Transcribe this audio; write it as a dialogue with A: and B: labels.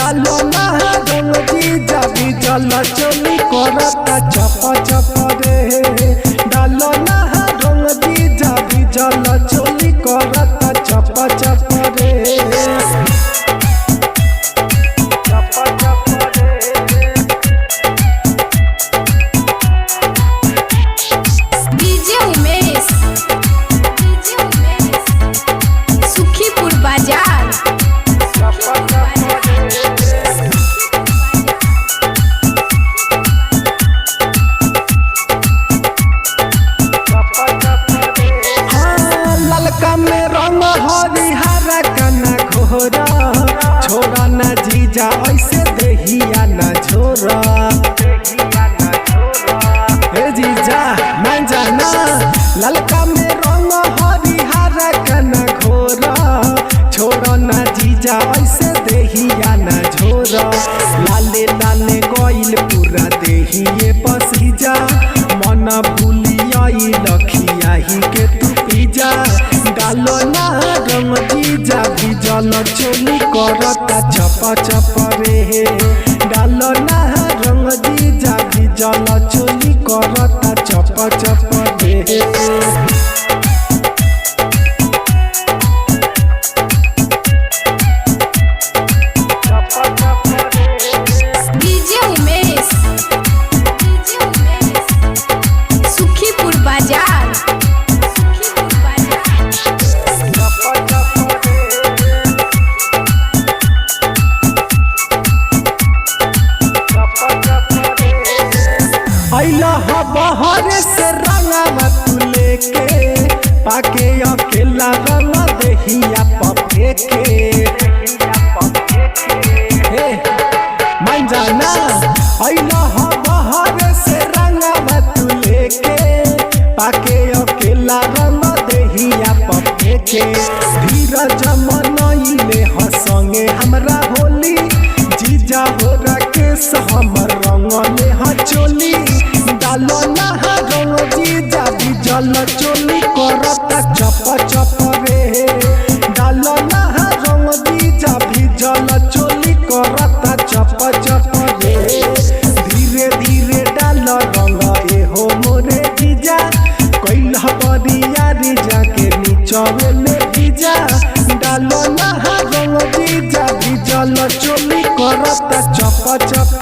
A: डालो ना रंग जीजा भी जल चोली करता चप चप रे। डालो ना रंग जीजा भी जल चोली करता चप चप रे। हरिहरा कना घोरा छोड़ा ना जीजा ऐसे देहिया ना झोरा। हे जीजा मान जाना ललका में रंग हरिहरा कना घोरा छोड़ा ना जीजा ऐसे देहिया ना झोरा। लाले लाले गइल पूरा देहिए पसीजा मन भूलियाई लखिया ही के तू पीजा। डालो ना रंग जीजा भी जल चोली करता चप चप रे। डालो ना रंग जीजा भी जल चोली करता चप चप रे। बहर से रंगा तू लेके पाके अकेला रंग देहिया पफे के। मान जाना बहर से रंगा तू लेके पाके अकेला रंग देहिया पफे के। धीरज मनइले हसंगे हमरा होली जीजा हो राकेश हमर रंगले ह चोली। डालो ना रंग जीजा भी जल चोली करता चप चप रे। डालो ना रंग जीजा भी जल चोली करता चप चप रे। धीरे धीरे डाल रंग एहो मोरे जीजा कैल बरिया जीजा के नीचवे ले जीजा। डालो ना रंग जीजा भी जल चोली करता चप चप